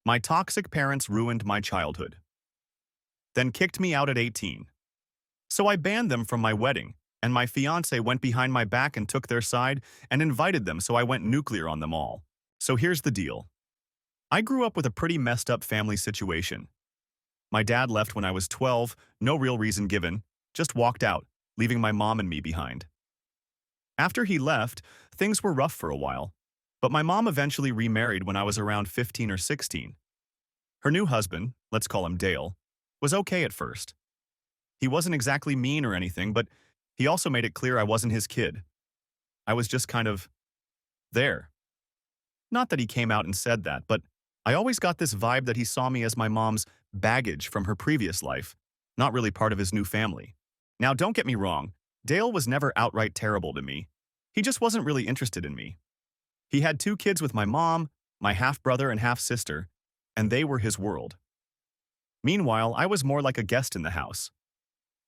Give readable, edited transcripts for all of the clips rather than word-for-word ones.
My toxic parents ruined my childhood, then kicked me out at 18. So I banned them from my wedding, and my fiance went behind my back and took their side and invited them, so I went nuclear on them all. So here's the deal. I grew up with a pretty messed up family situation. My dad left when I was 12, no real reason given, just walked out, leaving my mom and me behind. After he left, things were rough for a while, but my mom eventually remarried when I was around 15 or 16. Her new husband, let's call him Dale, was okay at first. He wasn't exactly mean or anything, but he also made it clear I wasn't his kid. I was just kind of there. Not that he came out and said that, but I always got this vibe that he saw me as my mom's baggage from her previous life, not really part of his new family. Now, don't get me wrong, Dale was never outright terrible to me. He just wasn't really interested in me. He had 2 kids with my mom, my half-brother and half-sister, and they were his world. Meanwhile, I was more like a guest in the house.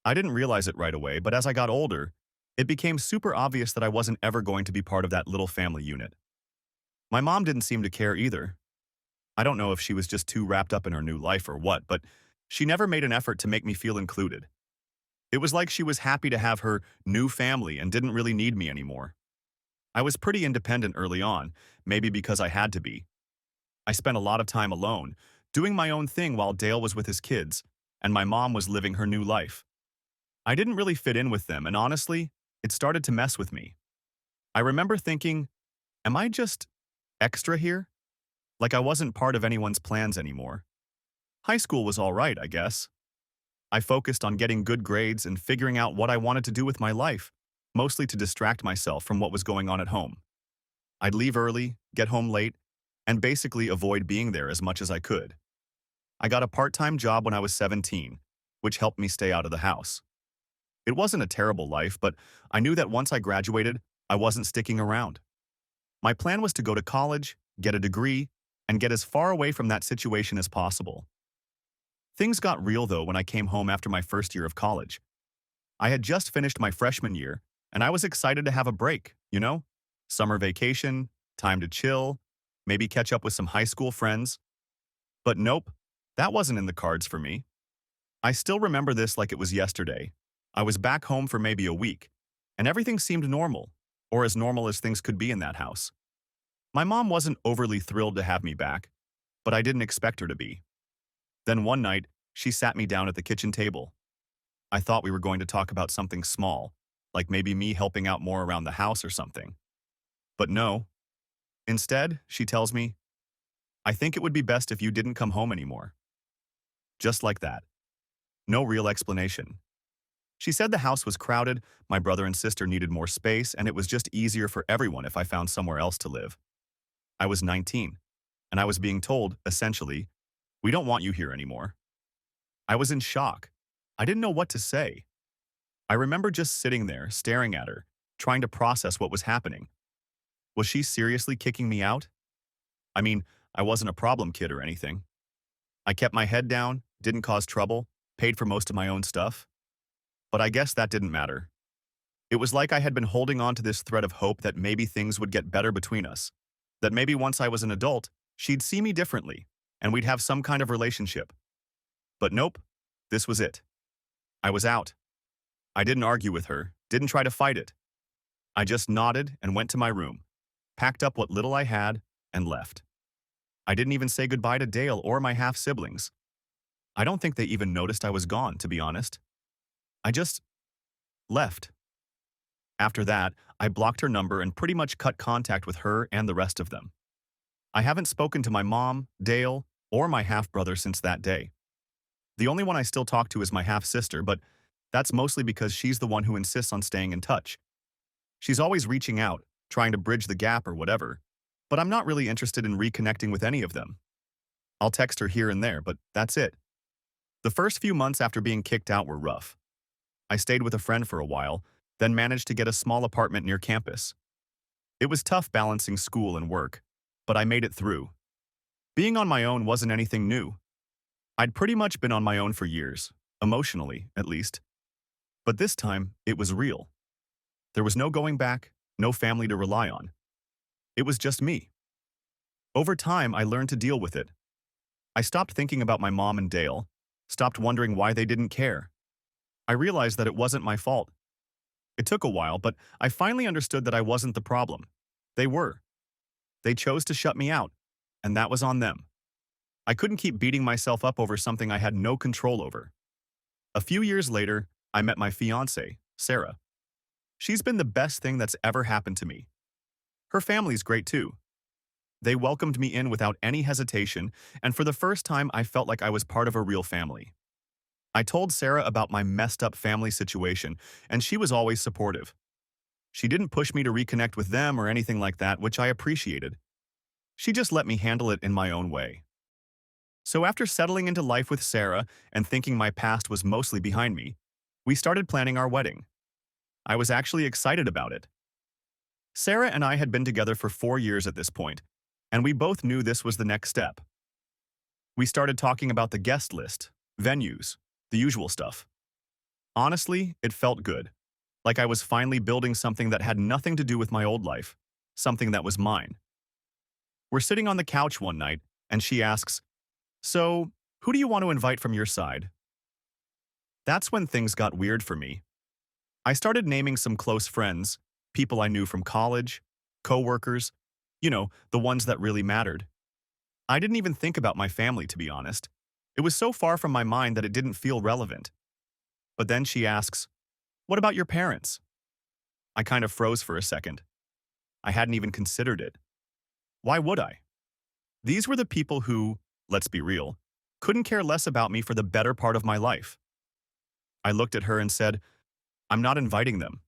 I didn't realize it right away, but as I got older, it became super obvious that I wasn't ever going to be part of that little family unit. My mom didn't seem to care either. I don't know if she was just too wrapped up in her new life or what, but she never made an effort to make me feel included. It was like she was happy to have her new family and didn't really need me anymore. I was pretty independent early on, maybe because I had to be. I spent a lot of time alone, doing my own thing while Dale was with his kids, and my mom was living her new life. I didn't really fit in with them, and honestly, it started to mess with me. I remember thinking, am I just extra here? Like I wasn't part of anyone's plans anymore. High school was all right, I guess. I focused on getting good grades and figuring out what I wanted to do with my life, mostly to distract myself from what was going on at home. I'd leave early, get home late, and basically avoid being there as much as I could. I got a part-time job when I was 17, which helped me stay out of the house. It wasn't a terrible life, but I knew that once I graduated, I wasn't sticking around. My plan was to go to college, get a degree, and get as far away from that situation as possible. Things got real, though, when I came home after my first year of college. I had just finished my freshman year, and I was excited to have a break, you know? Summer vacation, time to chill, maybe catch up with some high school friends. But nope, that wasn't in the cards for me. I still remember this like it was yesterday. I was back home for maybe a week, and everything seemed normal, or as normal as things could be in that house. My mom wasn't overly thrilled to have me back, but I didn't expect her to be. Then one night, she sat me down at the kitchen table. I thought we were going to talk about something small, like maybe me helping out more around the house or something. But no. Instead, she tells me, I think it would be best if you didn't come home anymore. Just like that. No real explanation. She said the house was crowded, my brother and sister needed more space, and it was just easier for everyone if I found somewhere else to live. I was 19, and I was being told, essentially, we don't want you here anymore. I was in shock. I didn't know what to say. I remember just sitting there, staring at her, trying to process what was happening. Was she seriously kicking me out? I mean, I wasn't a problem kid or anything. I kept my head down, didn't cause trouble, paid for most of my own stuff. But I guess that didn't matter. It was like I had been holding on to this thread of hope that maybe things would get better between us, that maybe once I was an adult, she'd see me differently, and we'd have some kind of relationship. But nope, this was it. I was out. I didn't argue with her, didn't try to fight it. I just nodded and went to my room, packed up what little I had, and left. I didn't even say goodbye to Dale or my half-siblings. I don't think they even noticed I was gone, to be honest. I just left. After that, I blocked her number and pretty much cut contact with her and the rest of them. I haven't spoken to my mom, Dale, or my half-brother since that day. The only one I still talk to is my half-sister, but that's mostly because she's the one who insists on staying in touch. She's always reaching out, trying to bridge the gap or whatever, but I'm not really interested in reconnecting with any of them. I'll text her here and there, but that's it. The first few months after being kicked out were rough. I stayed with a friend for a while, then managed to get a small apartment near campus. It was tough balancing school and work, but I made it through. Being on my own wasn't anything new. I'd pretty much been on my own for years, emotionally, at least. But this time, it was real. There was no going back, no family to rely on. It was just me. Over time, I learned to deal with it. I stopped thinking about my mom and Dale, stopped wondering why they didn't care. I realized that it wasn't my fault. It took a while, but I finally understood that I wasn't the problem. They were. They chose to shut me out, and that was on them. I couldn't keep beating myself up over something I had no control over. A few years later, I met my fiancée, Sarah. She's been the best thing that's ever happened to me. Her family's great too. They welcomed me in without any hesitation, and for the first time I felt like I was part of a real family. I told Sarah about my messed up family situation, and she was always supportive. She didn't push me to reconnect with them or anything like that, which I appreciated. She just let me handle it in my own way. So after settling into life with Sarah and thinking my past was mostly behind me, we started planning our wedding. I was actually excited about it. Sarah and I had been together for 4 years at this point, and we both knew this was the next step. We started talking about the guest list, venues, the usual stuff. Honestly, it felt good, like I was finally building something that had nothing to do with my old life, something that was mine. We're sitting on the couch one night, and she asks, "So, who do you want to invite from your side?" That's when things got weird for me. I started naming some close friends, people I knew from college, coworkers, the ones that really mattered. I didn't even think about my family, to be honest. It was so far from my mind that it didn't feel relevant. But then she asks, "What about your parents?" I kind of froze for a second. I hadn't even considered it. Why would I? These were the people who, let's be real, couldn't care less about me for the better part of my life. I looked at her and said, "I'm not inviting them."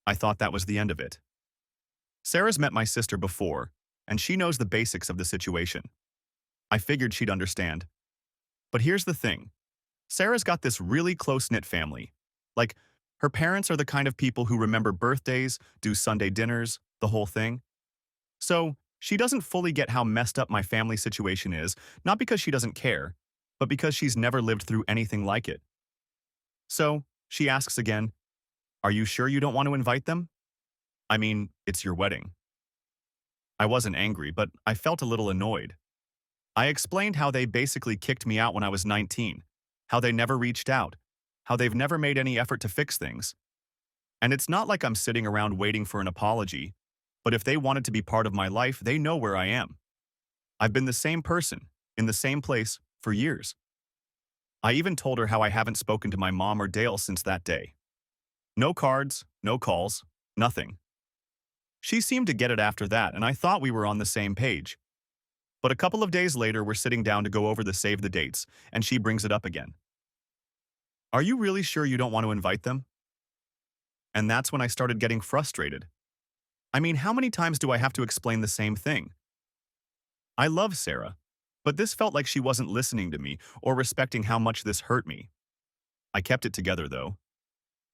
I thought that was the end of it. Sarah's met my sister before, and she knows the basics of the situation. I figured she'd understand. But here's the thing. Sarah's got this really close-knit family. Like, her parents are the kind of people who remember birthdays, do Sunday dinners, the whole thing. So, she doesn't fully get how messed up my family situation is, not because she doesn't care, but because she's never lived through anything like it. So, she asks again, "Are you sure you don't want to invite them? I mean, it's your wedding." I wasn't angry, but I felt a little annoyed. I explained how they basically kicked me out when I was 19, how they never reached out, how they've never made any effort to fix things. And it's not like I'm sitting around waiting for an apology, but if they wanted to be part of my life, they know where I am. I've been the same person, in the same place, for years. I even told her how I haven't spoken to my mom or Dale since that day. No cards, no calls, nothing. She seemed to get it after that, and I thought we were on the same page. But a couple of days later, we're sitting down to go over the save the dates, and she brings it up again. "Are you really sure you don't want to invite them?" And that's when I started getting frustrated. I mean, how many times do I have to explain the same thing? I love Sarah, but this felt like she wasn't listening to me or respecting how much this hurt me. I kept it together, though.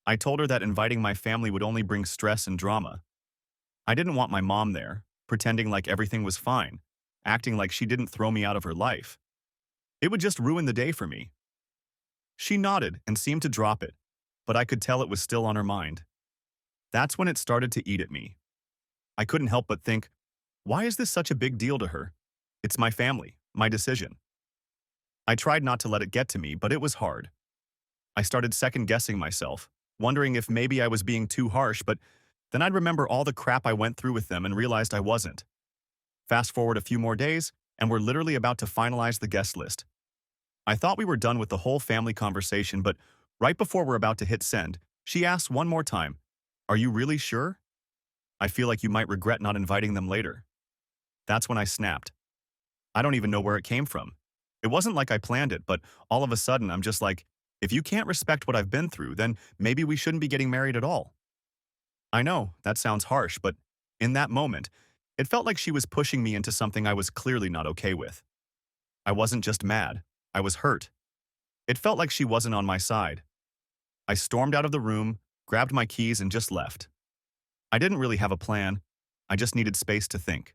I told her that inviting my family would only bring stress and drama. I didn't want my mom there, pretending like everything was fine, acting like she didn't throw me out of her life. It would just ruin the day for me. She nodded and seemed to drop it, but I could tell it was still on her mind. That's when it started to eat at me. I couldn't help but think, why is this such a big deal to her? It's my family, my decision. I tried not to let it get to me, but it was hard. I started second-guessing myself, wondering if maybe I was being too harsh, but then I'd remember all the crap I went through with them and realized I wasn't. Fast forward a few more days, and we're literally about to finalize the guest list. I thought we were done with the whole family conversation, but right before we're about to hit send, she asks one more time, "Are you really sure? I feel like you might regret not inviting them later." That's when I snapped. I don't even know where it came from. It wasn't like I planned it, but all of a sudden I'm just like, if you can't respect what I've been through, then maybe we shouldn't be getting married at all. I know, that sounds harsh, but in that moment, it felt like she was pushing me into something I was clearly not okay with. I wasn't just mad, I was hurt. It felt like she wasn't on my side. I stormed out of the room, grabbed my keys, and just left. I didn't really have a plan. I just needed space to think.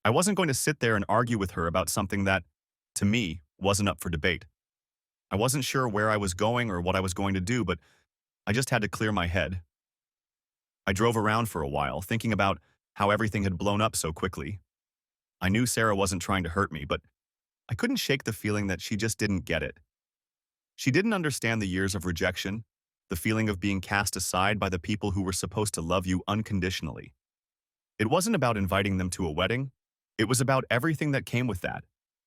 I wasn't going to sit there and argue with her about something that, to me, wasn't up for debate. I wasn't sure where I was going or what I was going to do, but I just had to clear my head. I drove around for a while, thinking about how everything had blown up so quickly. I knew Sarah wasn't trying to hurt me, but I couldn't shake the feeling that she just didn't get it. She didn't understand the years of rejection, the feeling of being cast aside by the people who were supposed to love you unconditionally. It wasn't about inviting them to a wedding. It was about everything that came with that.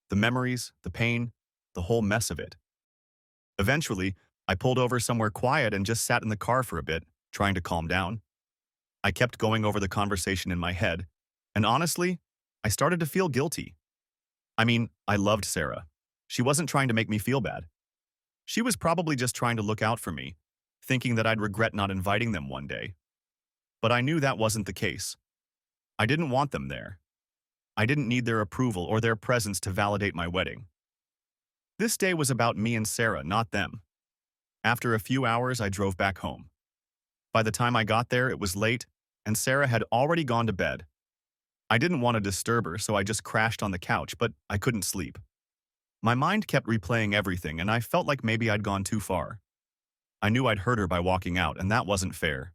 The memories, the pain, the whole mess of it. Eventually, I pulled over somewhere quiet and just sat in the car for a bit, trying to calm down. I kept going over the conversation in my head, and honestly, I started to feel guilty. I mean, I loved Sarah. She wasn't trying to make me feel bad. She was probably just trying to look out for me, thinking that I'd regret not inviting them one day. But I knew that wasn't the case. I didn't want them there. I didn't need their approval or their presence to validate my wedding. This day was about me and Sarah, not them. After a few hours, I drove back home. By the time I got there, it was late, and Sarah had already gone to bed. I didn't want to disturb her, so I just crashed on the couch, but I couldn't sleep. My mind kept replaying everything, and I felt like maybe I'd gone too far. I knew I'd hurt her by walking out, and that wasn't fair.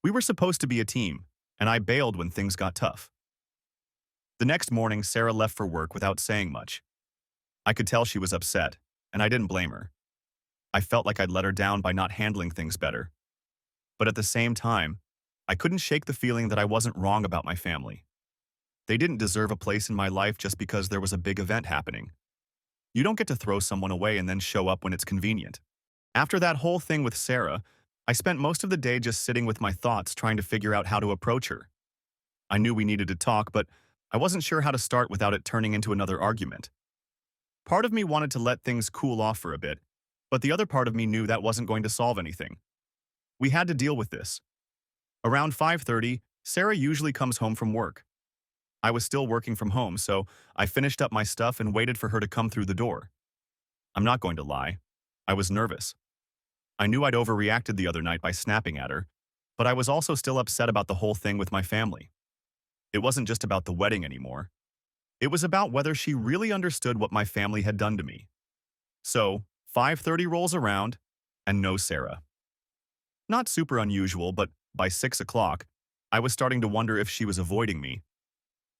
We were supposed to be a team, and I bailed when things got tough. The next morning, Sarah left for work without saying much. I could tell she was upset, and I didn't blame her. I felt like I'd let her down by not handling things better. But at the same time, I couldn't shake the feeling that I wasn't wrong about my family. They didn't deserve a place in my life just because there was a big event happening. You don't get to throw someone away and then show up when it's convenient. After that whole thing with Sarah, I spent most of the day just sitting with my thoughts trying to figure out how to approach her. I knew we needed to talk, but I wasn't sure how to start without it turning into another argument. Part of me wanted to let things cool off for a bit, but the other part of me knew that wasn't going to solve anything. We had to deal with this. Around 5:30, Sarah usually comes home from work. I was still working from home, so I finished up my stuff and waited for her to come through the door. I'm not going to lie. I was nervous. I knew I'd overreacted the other night by snapping at her, but I was also still upset about the whole thing with my family. It wasn't just about the wedding anymore. It was about whether she really understood what my family had done to me. So, 5:30 rolls around, and no Sarah. Not super unusual, but by 6 o'clock, I was starting to wonder if she was avoiding me.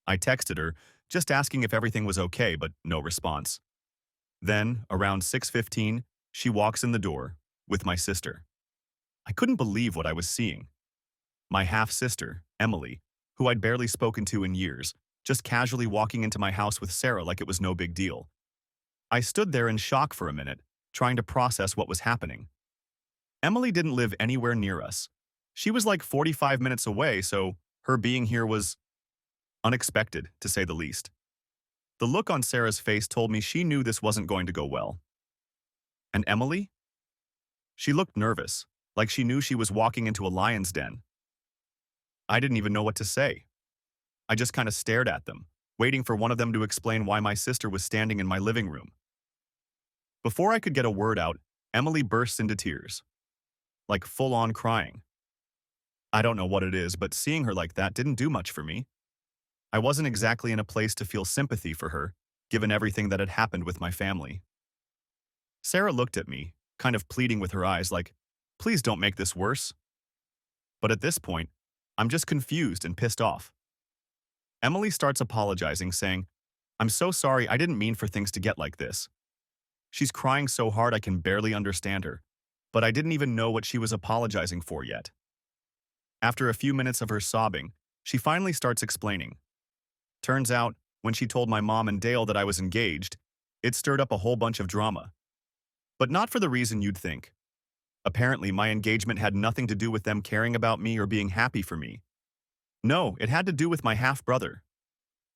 I texted her, just asking if everything was okay, but no response. Then, around 6:15, she walks in the door, with my sister. I couldn't believe what I was seeing. My half-sister, Emily, who I'd barely spoken to in years, just casually walking into my house with Sarah like it was no big deal. I stood there in shock for a minute, trying to process what was happening. Emily didn't live anywhere near us. She was like 45 minutes away, so her being here was unexpected, to say the least. The look on Sarah's face told me she knew this wasn't going to go well. And Emily? She looked nervous, like she knew she was walking into a lion's den. I didn't even know what to say. I just kind of stared at them, waiting for one of them to explain why my sister was standing in my living room. Before I could get a word out, Emily bursts into tears. Like full-on crying. I don't know what it is, but seeing her like that didn't do much for me. I wasn't exactly in a place to feel sympathy for her, given everything that had happened with my family. Sarah looked at me, kind of pleading with her eyes like, please don't make this worse. But at this point, I'm just confused and pissed off. Emily starts apologizing, saying, I'm so sorry, I didn't mean for things to get like this. She's crying so hard I can barely understand her, but I didn't even know what she was apologizing for yet. After a few minutes of her sobbing, she finally starts explaining. Turns out, when she told my mom and Dale that I was engaged, it stirred up a whole bunch of drama. But not for the reason you'd think. Apparently, my engagement had nothing to do with them caring about me or being happy for me. No, it had to do with my half-brother.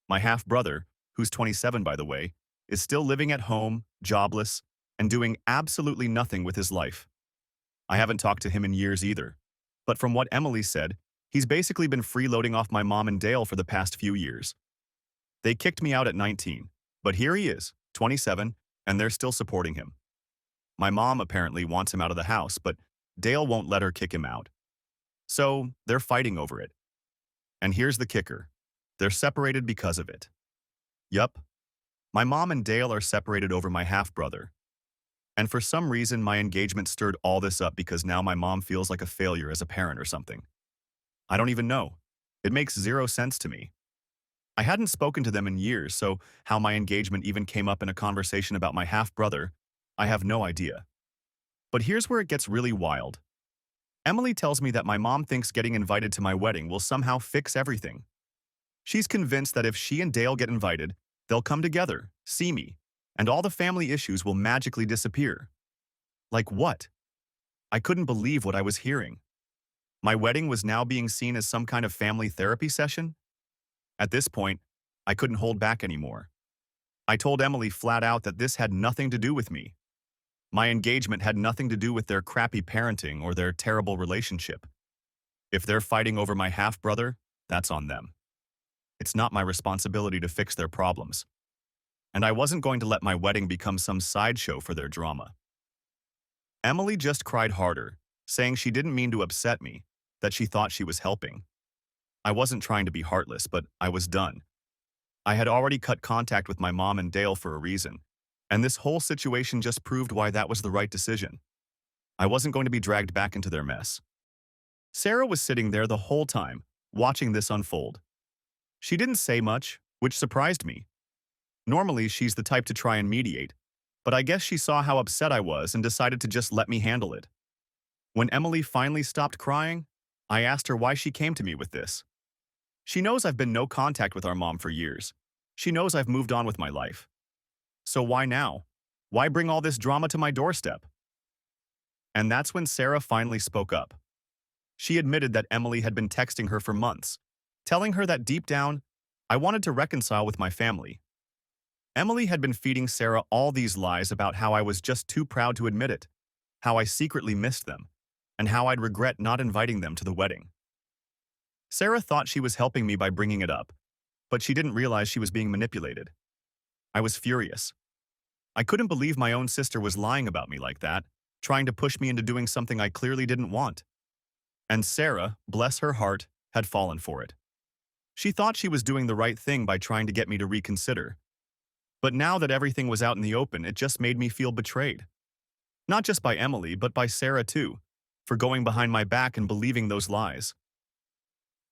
My half-brother, who's 27 by the way, is still living at home, jobless, and doing absolutely nothing with his life. I haven't talked to him in years either. But from what Emily said, he's basically been freeloading off my mom and Dale for the past few years. They kicked me out at 19, but here he is, 27, and they're still supporting him. My mom apparently wants him out of the house, but Dale won't let her kick him out. So, they're fighting over it. And here's the kicker. They're separated because of it. Yup. My mom and Dale are separated over my half-brother. And for some reason, my engagement stirred all this up because now my mom feels like a failure as a parent or something. I don't even know. It makes zero sense to me. I hadn't spoken to them in years, so how my engagement even came up in a conversation about my half-brother, I have no idea. But here's where it gets really wild. Emily tells me that my mom thinks getting invited to my wedding will somehow fix everything. She's convinced that if she and Dale get invited, they'll come together, see me, and all the family issues will magically disappear. Like what? I couldn't believe what I was hearing. My wedding was now being seen as some kind of family therapy session? At this point, I couldn't hold back anymore. I told Emily flat out that this had nothing to do with me. My engagement had nothing to do with their crappy parenting or their terrible relationship. If they're fighting over my half-brother, that's on them. It's not my responsibility to fix their problems. And I wasn't going to let my wedding become some sideshow for their drama. Emily just cried harder, saying she didn't mean to upset me, that she thought she was helping. I wasn't trying to be heartless, but I was done. I had already cut contact with my mom and Dale for a reason, and this whole situation just proved why that was the right decision. I wasn't going to be dragged back into their mess. Sarah was sitting there the whole time, watching this unfold. She didn't say much, which surprised me. Normally, she's the type to try and mediate, but I guess she saw how upset I was and decided to just let me handle it. When Emily finally stopped crying, I asked her why she came to me with this. She knows I've been no contact with our mom for years. She knows I've moved on with my life. So why now? Why bring all this drama to my doorstep? And that's when Sarah finally spoke up. She admitted that Emily had been texting her for months, telling her that deep down, I wanted to reconcile with my family. Emily had been feeding Sarah all these lies about how I was just too proud to admit it, how I secretly missed them, and how I'd regret not inviting them to the wedding. Sarah thought she was helping me by bringing it up, but she didn't realize she was being manipulated. I was furious. I couldn't believe my own sister was lying about me like that, trying to push me into doing something I clearly didn't want. And Sarah, bless her heart, had fallen for it. She thought she was doing the right thing by trying to get me to reconsider. But now that everything was out in the open, it just made me feel betrayed. Not just by Emily, but by Sarah too, for going behind my back and believing those lies.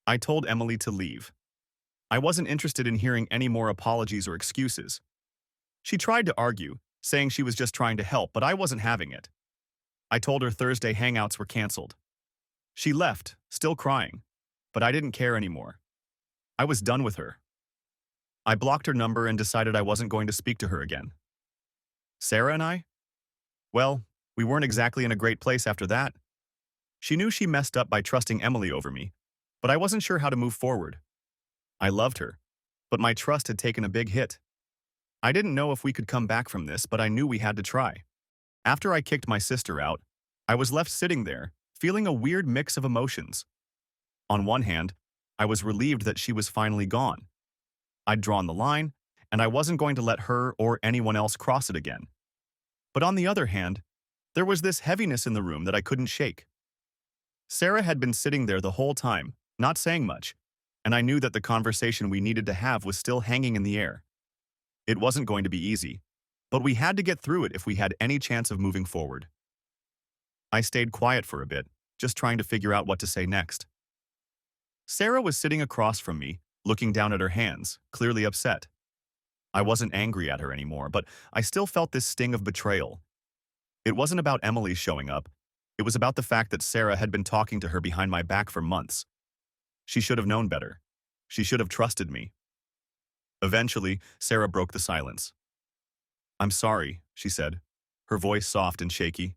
I told Emily to leave. I wasn't interested in hearing any more apologies or excuses. She tried to argue, saying she was just trying to help, but I wasn't having it. I told her Thursday hangouts were canceled. She left, still crying, but I didn't care anymore. I was done with her. I blocked her number and decided I wasn't going to speak to her again. Sarah and I? Well, we weren't exactly in a great place after that. She knew she messed up by trusting Emily over me, but I wasn't sure how to move forward. I loved her, but my trust had taken a big hit. I didn't know if we could come back from this, but I knew we had to try. After I kicked my sister out, I was left sitting there, feeling a weird mix of emotions. On one hand, I was relieved that she was finally gone. I'd drawn the line, and I wasn't going to let her or anyone else cross it again. But on the other hand, there was this heaviness in the room that I couldn't shake. Sarah had been sitting there the whole time, not saying much, and I knew that the conversation we needed to have was still hanging in the air. It wasn't going to be easy, but we had to get through it if we had any chance of moving forward. I stayed quiet for a bit, just trying to figure out what to say next. Sarah was sitting across from me, looking down at her hands, clearly upset. I wasn't angry at her anymore, but I still felt this sting of betrayal. It wasn't about Emily showing up. It was about the fact that Sarah had been talking to her behind my back for months. She should have known better. She should have trusted me. Eventually, Sarah broke the silence. "I'm sorry," she said, her voice soft and shaky.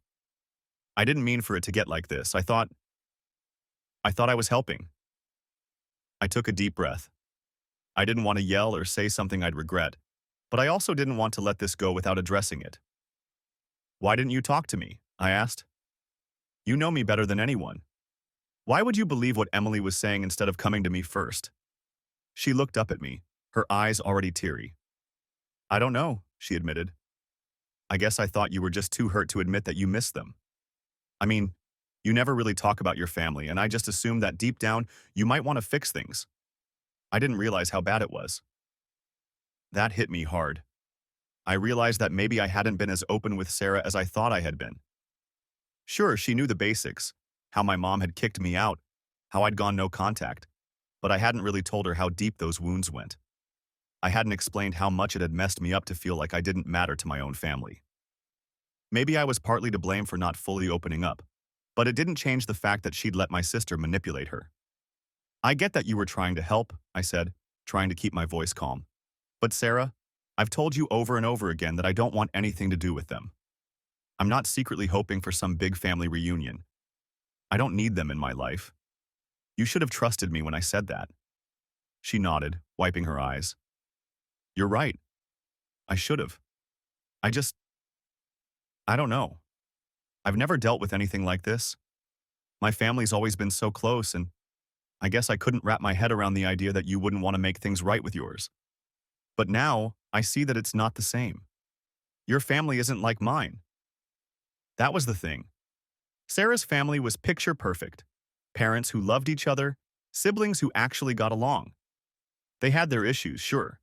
"I didn't mean for it to get like this. I thought I was helping." I took a deep breath. I didn't want to yell or say something I'd regret, but I also didn't want to let this go without addressing it. "Why didn't you talk to me?" I asked. "You know me better than anyone. Why would you believe what Emily was saying instead of coming to me first?" She looked up at me, her eyes already teary. "I don't know," she admitted. "I guess I thought you were just too hurt to admit that you missed them. I mean, you never really talk about your family, and I just assumed that deep down you might want to fix things. I didn't realize how bad it was." That hit me hard. I realized that maybe I hadn't been as open with Sarah as I thought I had been. Sure, she knew the basics, how my mom had kicked me out, how I'd gone no contact, but I hadn't really told her how deep those wounds went. I hadn't explained how much it had messed me up to feel like I didn't matter to my own family. Maybe I was partly to blame for not fully opening up, but it didn't change the fact that she'd let my sister manipulate her. I get that you were trying to help, I said, trying to keep my voice calm. But Sarah, I've told you over and over again that I don't want anything to do with them. I'm not secretly hoping for some big family reunion. I don't need them in my life. You should have trusted me when I said that. She nodded, wiping her eyes. You're right. I should have. I just, I don't know. I've never dealt with anything like this. My family's always been so close, and I guess I couldn't wrap my head around the idea that you wouldn't want to make things right with yours. But now, I see that it's not the same. Your family isn't like mine. That was the thing. Sarah's family was picture perfect. Parents who loved each other, siblings who actually got along. They had their issues, sure,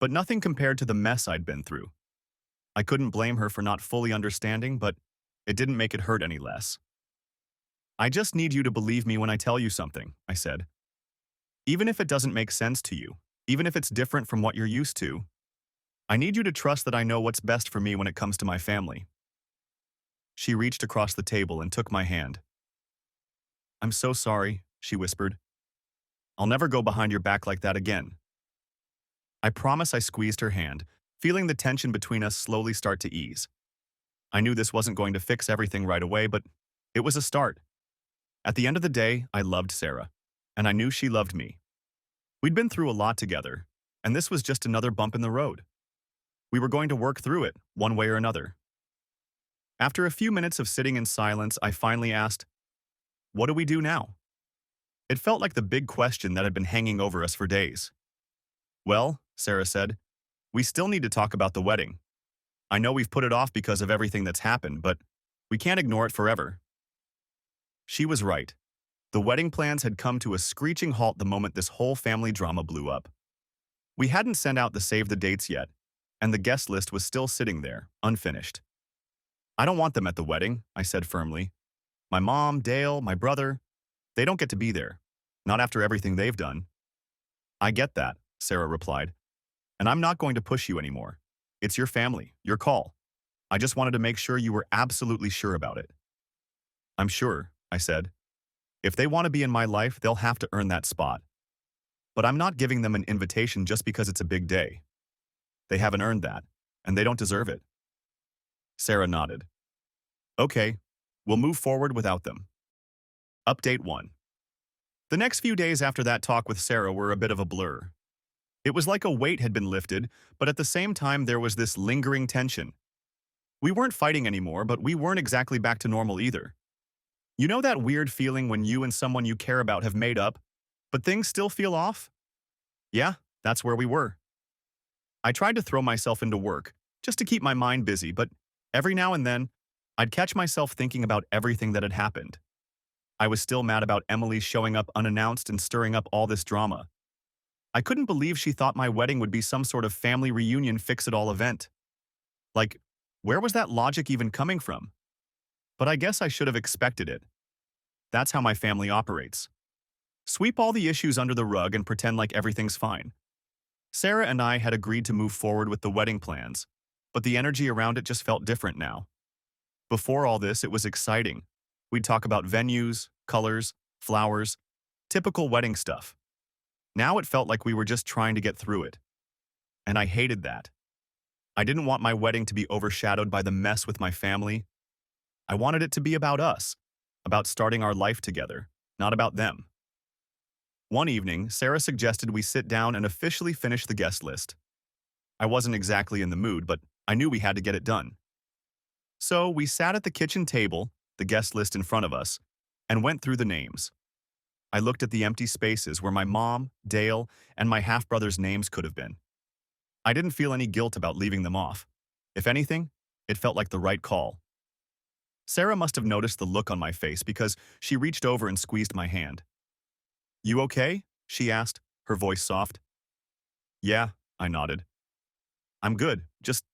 but nothing compared to the mess I'd been through. I couldn't blame her for not fully understanding, but it didn't make it hurt any less. I just need you to believe me when I tell you something, I said. Even if it doesn't make sense to you, even if it's different from what you're used to, I need you to trust that I know what's best for me when it comes to my family. She reached across the table and took my hand. I'm so sorry, she whispered. I'll never go behind your back like that again. I promise. I squeezed her hand, feeling the tension between us slowly start to ease. I knew this wasn't going to fix everything right away, but it was a start. At the end of the day, I loved Sarah, and I knew she loved me. We'd been through a lot together, and this was just another bump in the road. We were going to work through it, one way or another. After a few minutes of sitting in silence, I finally asked, what do we do now? It felt like the big question that had been hanging over us for days. Well, Sarah said, we still need to talk about the wedding. I know we've put it off because of everything that's happened, but we can't ignore it forever. She was right. The wedding plans had come to a screeching halt the moment this whole family drama blew up. We hadn't sent out the save the dates yet, and the guest list was still sitting there, unfinished. I don't want them at the wedding, I said firmly. My mom, Dale, my brother, they don't get to be there. Not after everything they've done. I get that, Sarah replied. And I'm not going to push you anymore. It's your family, your call. I just wanted to make sure you were absolutely sure about it. I'm sure, I said. If they want to be in my life, they'll have to earn that spot. But I'm not giving them an invitation just because it's a big day. They haven't earned that, and they don't deserve it. Sarah nodded. Okay, we'll move forward without them. Update 1. The next few days after that talk with Sarah were a bit of a blur. It was like a weight had been lifted, but at the same time there was this lingering tension. We weren't fighting anymore, but we weren't exactly back to normal either. You know that weird feeling when you and someone you care about have made up, but things still feel off? Yeah, that's where we were. I tried to throw myself into work, just to keep my mind busy, but every now and then, I'd catch myself thinking about everything that had happened. I was still mad about Emily showing up unannounced and stirring up all this drama. I couldn't believe she thought my wedding would be some sort of family reunion fix-it-all event. Like, where was that logic even coming from? But I guess I should have expected it. That's how my family operates. Sweep all the issues under the rug and pretend like everything's fine. Sarah and I had agreed to move forward with the wedding plans, but the energy around it just felt different now. Before all this, it was exciting. We'd talk about venues, colors, flowers, typical wedding stuff. Now it felt like we were just trying to get through it. And I hated that. I didn't want my wedding to be overshadowed by the mess with my family. I wanted it to be about us, about starting our life together, not about them. One evening, Sarah suggested we sit down and officially finish the guest list. I wasn't exactly in the mood, but I knew we had to get it done. So we sat at the kitchen table, the guest list in front of us, and went through the names. I looked at the empty spaces where my mom, Dale, and my half-brother's names could have been. I didn't feel any guilt about leaving them off. If anything, it felt like the right call. Sarah must have noticed the look on my face because she reached over and squeezed my hand. You okay? She asked, her voice soft. Yeah, I nodded. I'm good, just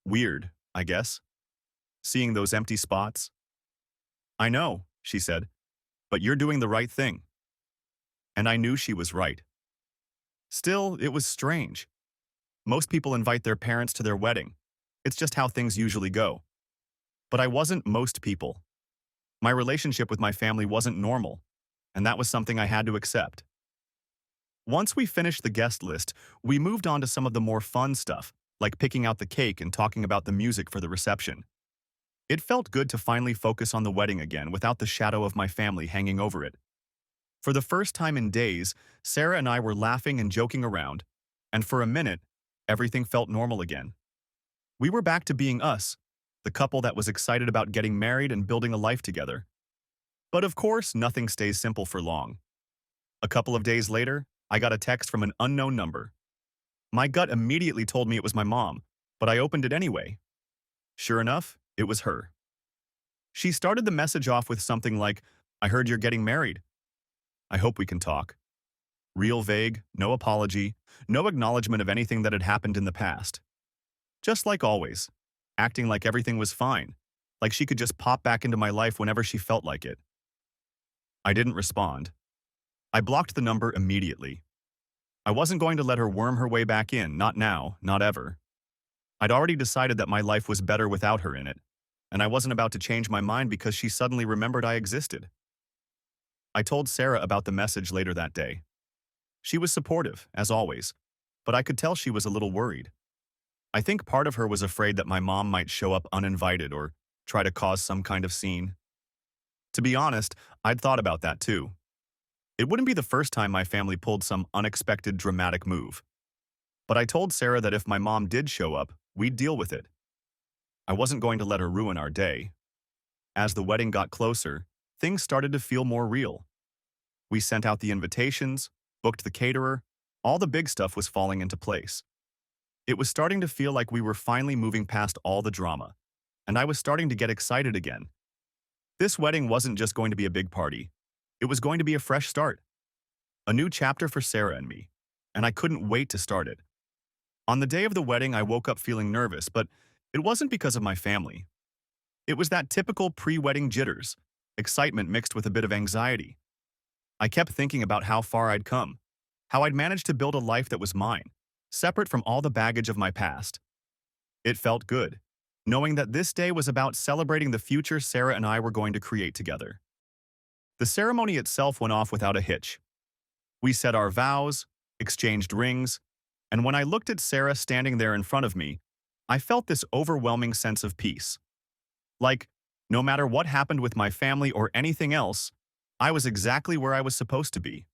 weird, I guess. Seeing those empty spots. I know, she said, but you're doing the right thing. And I knew she was right. Still, it was strange. Most people invite their parents to their wedding. It's just how things usually go. But I wasn't most people. My relationship with my family wasn't normal, and that was something I had to accept. Once we finished the guest list, we moved on to some of the more fun stuff, like picking out the cake and talking about the music for the reception. It felt good to finally focus on the wedding again without the shadow of my family hanging over it. For the first time in days, Sarah and I were laughing and joking around, and for a minute, everything felt normal again. We were back to being us, the couple that was excited about getting married and building a life together. But of course, nothing stays simple for long. A couple of days later, I got a text from an unknown number. My gut immediately told me it was my mom, but I opened it anyway. Sure enough, it was her. She started the message off with something like, "I heard you're getting married. I hope we can talk." Real vague, no apology, no acknowledgement of anything that had happened in the past. Just like always, acting like everything was fine, like she could just pop back into my life whenever she felt like it. I didn't respond. I blocked the number immediately. I wasn't going to let her worm her way back in, not now, not ever. I'd already decided that my life was better without her in it, and I wasn't about to change my mind because she suddenly remembered I existed. I told Sarah about the message later that day. She was supportive, as always, but I could tell she was a little worried. I think part of her was afraid that my mom might show up uninvited or try to cause some kind of scene. To be honest, I'd thought about that too. It wouldn't be the first time my family pulled some unexpected dramatic move. But I told Sarah that if my mom did show up, we'd deal with it. I wasn't going to let her ruin our day. As the wedding got closer, things started to feel more real. We sent out the invitations, booked the caterer, all the big stuff was falling into place. It was starting to feel like we were finally moving past all the drama, and I was starting to get excited again. This wedding wasn't just going to be a big party. It was going to be a fresh start. A new chapter for Sarah and me, and I couldn't wait to start it. On the day of the wedding, I woke up feeling nervous, but it wasn't because of my family. It was that typical pre-wedding jitters, excitement mixed with a bit of anxiety. I kept thinking about how far I'd come, how I'd managed to build a life that was mine, separate from all the baggage of my past. It felt good, knowing that this day was about celebrating the future Sarah and I were going to create together. The ceremony itself went off without a hitch. We said our vows, exchanged rings, and when I looked at Sarah standing there in front of me, I felt this overwhelming sense of peace. Like, no matter what happened with my family or anything else, I was exactly where I was supposed to be.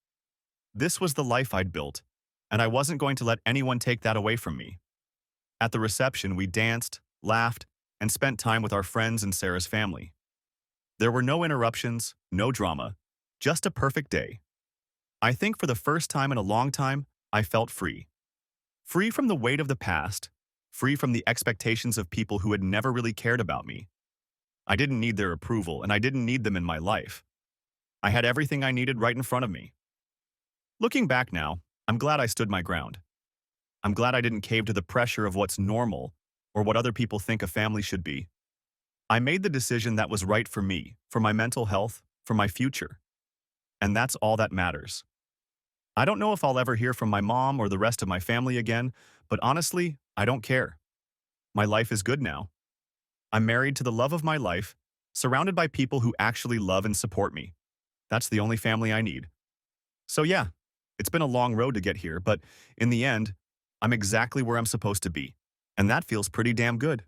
This was the life I'd built, and I wasn't going to let anyone take that away from me. At the reception, we danced, laughed, and spent time with our friends and Sarah's family. There were no interruptions, no drama, just a perfect day. I think for the first time in a long time, I felt free. Free from the weight of the past, free from the expectations of people who had never really cared about me. I didn't need their approval, and I didn't need them in my life. I had everything I needed right in front of me. Looking back now, I'm glad I stood my ground. I'm glad I didn't cave to the pressure of what's normal or what other people think a family should be. I made the decision that was right for me, for my mental health, for my future. And that's all that matters. I don't know if I'll ever hear from my mom or the rest of my family again, but honestly, I don't care. My life is good now. I'm married to the love of my life, surrounded by people who actually love and support me. That's the only family I need. So yeah, it's been a long road to get here, but in the end, I'm exactly where I'm supposed to be. And that feels pretty damn good.